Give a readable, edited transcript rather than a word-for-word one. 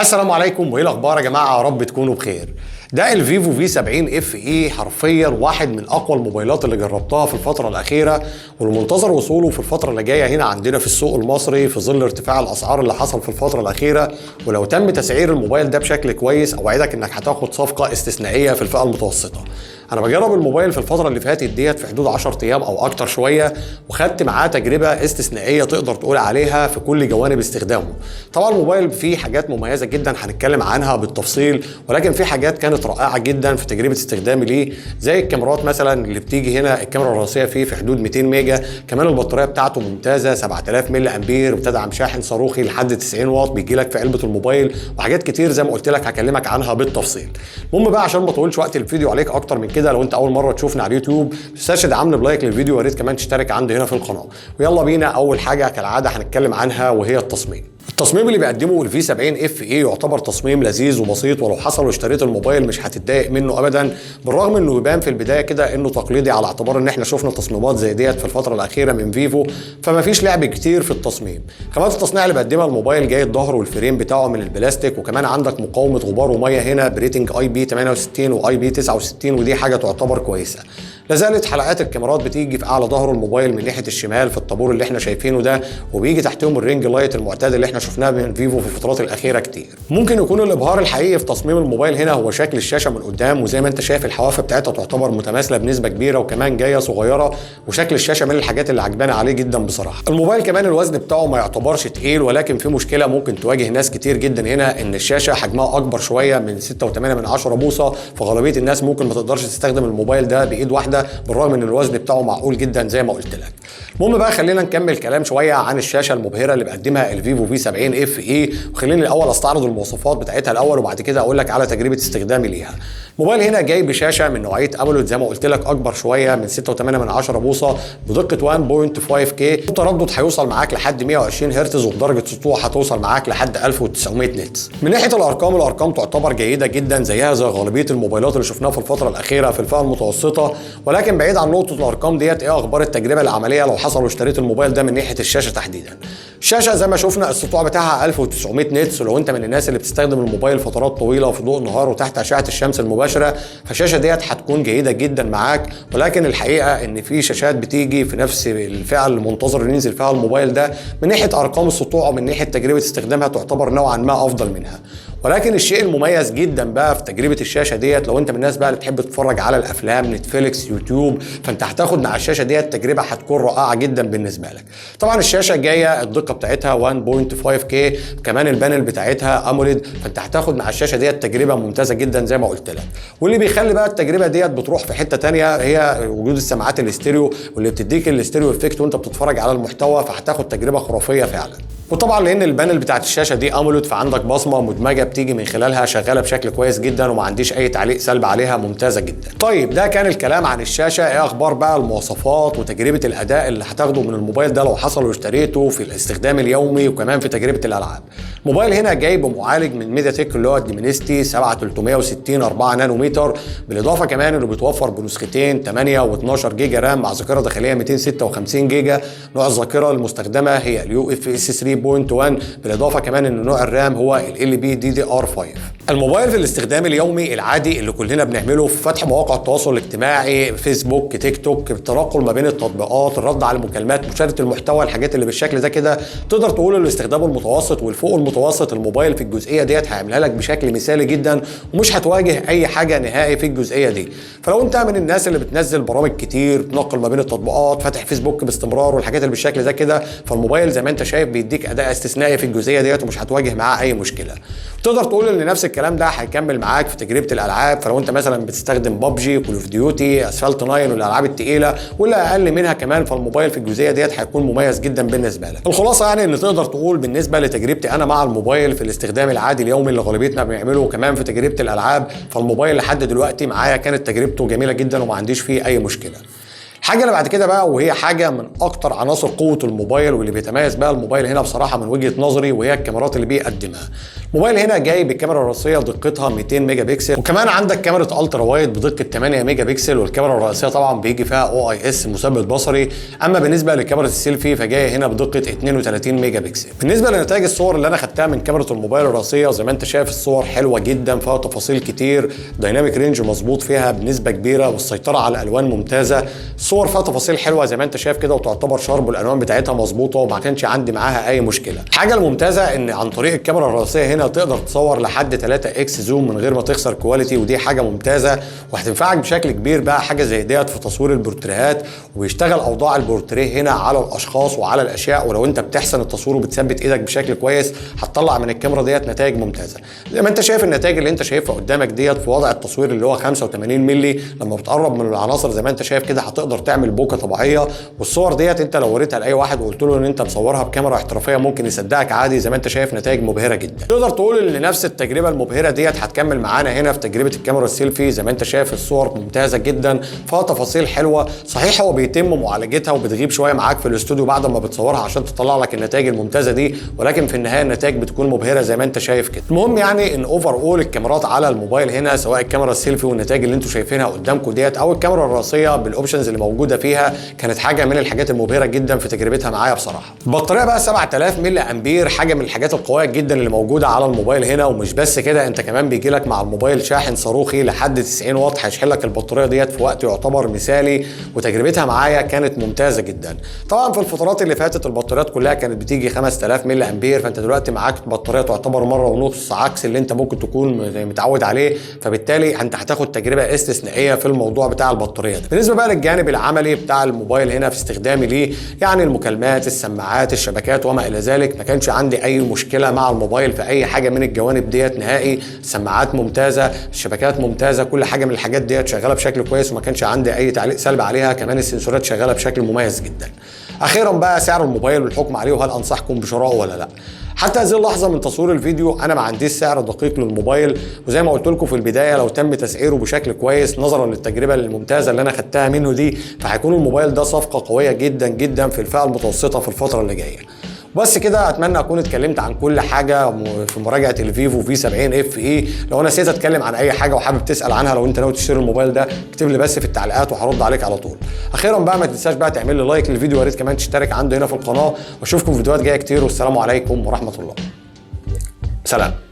السلام عليكم، وايه الاخبار يا جماعه؟ يا رب تكونوا بخير. ده الفيفو في 70 اف اي، حرفيا واحد من اقوى الموبايلات اللي جربتها في الفتره الاخيره، والمنتظر وصوله في الفتره اللي جايه هنا عندنا في السوق المصري في ظل ارتفاع الاسعار اللي حصل في الفتره الاخيره. ولو تم تسعير الموبايل ده بشكل كويس اوعدك انك هتاخد صفقه استثنائيه في الفئه المتوسطه. انا بجرب الموبايل في الفتره اللي فاتت ديت في حدود 10 ايام او اكتر شويه، وخدت معاه تجربه استثنائيه تقدر تقول عليها في كل جوانب استخدامه. طبعا الموبايل فيه حاجات مميزه جدا هنتكلم عنها بالتفصيل، ولكن في حاجات كانت رائعه جدا في تجربه استخدامي ليه، زي الكاميرات مثلا اللي بتيجي هنا. الكاميرا الرئيسيه فيه في حدود 200 ميجا، كمان البطاريه بتاعته ممتازه 7000 ملي امبير، وبتدعم شاحن صاروخي لحد 90 واط بيجي لك في علبه الموبايل، وحاجات كتير زي ما قلت لك هكلمك عنها بالتفصيل. المهم بقى عشان ما اطولش وقت الفيديو عليك اكتر من كده، لو انت اول مره تشوفنا على اليوتيوب ما تنساش تدعمنا بلايك للفيديو، ويا ريت كمان تشترك عندي هنا في القناه. ويلا بينا، اول حاجه كالعاده هنتكلم عنها وهي التصميم اللي بيقدمه الفي 70 اف اي يعتبر تصميم لذيذ وبسيط، ولو حصل واشتريت الموبايل مش هتتضايق منه ابدا، بالرغم انه يبان في البدايه كده انه تقليدي، على اعتبار ان احنا شفنا تصميمات زي ديت في الفتره الاخيره من فيفو، فما فيش لعب كتير في التصميم. كمان التصنيع اللي بيقدمها الموبايل جاي الظهر والفريم بتاعه من البلاستيك، وكمان عندك مقاومه غبار وميه هنا بريتنج اي بي 68 واي بي 69، ودي حاجه تعتبر كويسه. لازالت حلقات الكاميرات بتيجي في اعلى ظهر الموبايل من ناحيه الشمال في الطابور اللي احنا شايفينه ده، وبيجي تحتهم الرينج لايت المعتاد اللي احنا شفناه من فيفو في الفترات الاخيره كتير. ممكن يكون الابهار الحقيقي في تصميم الموبايل هنا هو شكل الشاشه من قدام، وزي ما انت شايف الحواف بتاعتها تعتبر متماثله بنسبه كبيره، وكمان جايه صغيره، وشكل الشاشه من الحاجات اللي عجباني عليه جدا بصراحه. الموبايل كمان الوزن بتاعه ما يعتبرش تقيل، ولكن في مشكله ممكن تواجه ناس كتير جدا هنا، ان الشاشه حجمها اكبر شويه من 6.8 بوصه، فغالبيه الناس ممكن ما تقدرش تستخدم الموبايل ده بايد واحده، بالرغم ان الوزن بتاعه معقول جدا زي ما قلت لك. المهم بقى خلينا نكمل كلام شويه عن الشاشه المبهره اللي بيقدمها الفيفو في 70 اف اي، وخليني الاول استعرض المواصفات بتاعتها الاول، وبعد كده اقول لك على تجربه استخدامي ليها. الموبايل هنا جاي بشاشه من نوعيه اموليد زي ما قلت لك، اكبر شويه من 6.8 بوصه، بدقه 1.5K، التردد هيوصل معاك لحد 120 هرتز، وبدرجه سطوع هتوصل معاك لحد 1900 نتس. من ناحيه الارقام تعتبر جيده جدا، زيها زي غالبيه الموبايلات اللي شفناها في الفتره الاخيره في الفئه المتوسطه. ولكن بعيد عن نقطه الارقام ديت، ايه اخبار التجربه العمليه لو حصل واشتريت الموبايل ده من ناحيه الشاشه تحديدا؟ الشاشه زي ما شفنا السطوع بتاعها 1900 نتس، ولو انت من الناس اللي بتستخدم الموبايل فترات طويله وفي ضوء النهار وتحت اشعه الشمس المباشره، فالشاشه ديت هتكون جيده جدا معاك. ولكن الحقيقه ان في شاشات بتيجي في نفس الفئه اللي منتظر ينزل فيها الموبايل ده، من ناحيه ارقام السطوع ومن ناحيه تجربه استخدامها تعتبر نوعا ما افضل منها. ولكن الشيء المميز جدا بقى في تجربه الشاشه ديت، لو انت من الناس بقى اللي بتحب تتفرج على الافلام نتفليكس يوتيوب، فانت هتاخد مع الشاشه ديت تجربه هتكون رائعه جدا بالنسبه لك. طبعا الشاشه جايه الدقه بتاعتها 1.5K، كمان البانل بتاعتها اموليد، فانت هتاخد مع الشاشه ديت تجربه ممتازه جدا زي ما قلت لك. واللي بيخلي بقى التجربه ديت بتروح في حته ثانيه هي وجود السماعات الاستيريو، واللي بتديك الاستيريو افكت وانت بتتفرج على المحتوى، فهتاخد تجربه خرافيه فعلا. وطبعا لان البانل بتاعت الشاشه دي اموليد، فعندك بصمه مدمجه بتيجي من خلالها شغاله بشكل كويس جدا، وما عنديش اي تعليق سلبي عليها، ممتازه جدا. طيب ده كان الكلام عن الشاشه. ايه اخبار بقى المواصفات وتجربه الاداء اللي هتاخده من الموبايل ده لو حصل واشتريته في الاستخدام اليومي وكمان في تجربه الالعاب؟ الموبايل هنا جاي بمعالج من ميديا تك اللي هو الديمنستي 7360 4 نانومتر، بالاضافه كمان انه بيتوفر بنسختين 8 و12 جيجا رام مع ذاكره داخليه 256 جيجا. نوع الذاكره المستخدمه هي اليو اف اس 3.1، بالاضافه كمان ان نوع الرام هو ال بي دي دي ار 5. الموبايل في الاستخدام اليومي العادي اللي كلنا بنعمله، في فتح مواقع التواصل الاجتماعي فيسبوك تيك توك، التنقل ما بين التطبيقات، الرد على المكالمات، مشاهده المحتوى، الحاجات اللي بالشكل ده كده، تقدر تقول الاستخدام المتوسط والفوق المتوسط الموبايل في الجزئيه ديت هيعملها لك بشكل مثالي جدا، ومش هتواجه اي حاجه نهائي في الجزئيه دي. فلو انت من الناس اللي بتنزل برامج كتير، تنقل ما بين التطبيقات، فاتح فيسبوك باستمرار والحاجات اللي بالشكل ده كده، فالموبايل زي ما انت شايف بيديك اداء استثنائي في الجزئيه ديت، ومش هتواجه معاه اي مشكله. تقدر تقول ان نفس الكلام ده هيكمل معاك في تجربه الالعاب. فلو انت مثلا بتستخدم ببجي، كول اوف ديوتي، اسفلت 9 والالعاب الثقيله واللي اقل منها كمان، فالموبايل في الجزئيه ديت هيكون مميز جدا بالنسبه لك. الخلاصه يعني ان تقدر تقول بالنسبه لتجربتي انا مع الموبايل في الاستخدام العادي اليومي اللي غالبيتنا بنعمله، وكمان في تجربه الالعاب، فالموبايل لحد دلوقتي معايا كانت تجربته جميله جدا وما عنديش فيه اي مشكله. الحاجه اللي بعد كده بقى، وهي حاجه من اكتر عناصر قوه الموبايل واللي بيتميز بقى الموبايل هنا بصراحه من وجهه نظري، وهي الكاميرات اللي بيقدمها. الموبايل هنا جاي بالكاميرا الرئيسيه دقتها 200 ميجا بكسل، وكمان عندك كاميرا الترا وايد بدقه 8 ميجا بكسل، والكاميرا الرئيسيه طبعا بيجي فيها او اي اس مثبت بصري. اما بالنسبه لكاميرا السيلفي فجايه هنا بدقه 32 ميجا بكسل. بالنسبه لنتائج الصور اللي انا خدتها من كاميرا الموبايل الرئيسيه، زي ما انت شايف الصور حلوه جدا، فيها تفاصيل كتير، دايناميك رينج مظبوط فيها بنسبه كبيره، والسيطره على الالوان ممتازه. الصور فيها تفاصيل حلوه زي ما انت شايف كده، وتعتبر شارب، والالوان بتاعتها مظبوطه وما كانش عندي معاها اي مشكله. الحاجه الممتازه ان عن طريق الكاميرا الرئيسيه هنا تقدر تصور لحد 3 اكس زوم من غير ما تخسر كواليتي، ودي حاجه ممتازه وهتنفعك بشكل كبير بقى حاجه زي ديت في تصوير البورتريهات، وبيشتغل اوضاع البورتريه هنا على الاشخاص وعلى الاشياء، ولو انت بتحسن التصوير وبتثبت ايدك بشكل كويس هتطلع من الكاميرا ديت نتائج ممتازه. زي ما انت شايف النتائج اللي انت شايفها قدامك ديت في وضع التصوير اللي هو 85 مللي، لما بتقرب من العناصر زي ما انت شايف كده هتقدر تعمل بوكه طبيعيه. والصور ديت انت لو وريتها لاي واحد وقلت له ان انت مصورها بكاميرا احترافيه ممكن يصدقك عادي. زي ما انت شايف نتائج مبهره جدا. تقدر تقول ان نفس التجربه المبهره ديت هتكمل معانا هنا في تجربه الكاميرا السيلفي. زي ما انت شايف الصور ممتازه جدا، فيها تفاصيل حلوه. صحيح هو بيتم معالجتها وبتغيب شويه معاك في الاستوديو بعد ما بتصورها عشان تطلع لك النتائج الممتازه دي، ولكن في النهايه النتائج بتكون مبهره زي ما انت شايف كده. المهم يعني ان اوفر اول الكاميرات على الموبايل هنا، سواء الكاميرا السيلفي والنتائج اللي انتم شايفينها قدامكم ديت، او الكاميرا الرئيسيه بالاوبشنز اللي موجوده فيها، كانت حاجه من الحاجات المبهره جدا في تجربتها معايا بصراحه. البطاريه بقى 7000 ملي امبير، حاجه من الحاجات القويه جدا اللي موجوده على الموبايل هنا. ومش بس كده، انت كمان بيجي لك مع الموبايل شاحن صاروخي لحد 90 واط هيشحن لك البطاريه ديت في وقت يعتبر مثالي، وتجربتها معايا كانت ممتازه جدا. طبعا في الفترات اللي فاتت البطاريات كلها كانت بتيجي 5000 ملي امبير، فانت دلوقتي معاك بطاريه تعتبر مره ونص عكس اللي انت ممكن تكون متعود عليه، فبالتالي انت هتاخد تجربه استثنائيه في الموضوع بتاع البطاريه ده. بالنسبه بقى للجانب العملي بتاع الموبايل هنا في استخدامي ليه، يعني المكالمات، السماعات، الشبكات وما الى ذلك، ما كانش عندي اي مشكله مع الموبايل في اي حاجه من الجوانب ديت نهائي. السماعات ممتازه، الشبكات ممتازه، كل حاجه من الحاجات ديت شغاله بشكل كويس وما كانش عندي اي تعليق سلبي عليها. كمان السنسورات شغاله بشكل مميز جدا. اخيرا بقى سعر الموبايل والحكم عليه، وهل انصحكم بشرائه ولا لا. حتى هذه اللحظه من تصوير الفيديو انا ما عنديش سعر دقيق للموبايل، وزي ما قلت لكم في البدايه لو تم تسعيره بشكل كويس نظرا للتجربه الممتازه اللي انا خدتها منه دي، فهيكون الموبايل ده صفقه قويه جدا جدا في الفئه المتوسطه في الفتره اللي جايه. بس كده اتمنى اكون اتكلمت عن كل حاجه في مراجعه الفيفو في 70 اف اي. لو انا نسيت اتكلم عن اي حاجه وحابب تسال عنها، لو انت ناوي تشتري الموبايل ده اكتب لي بس في التعليقات وهرد عليك على طول. اخيرا بقى ما تنساش بقى تعمل لي لايك للفيديو، ويا ريت كمان تشترك عنده هنا في القناه، واشوفكم في فيديوهات جايه كتير، والسلام عليكم ورحمه الله. سلام.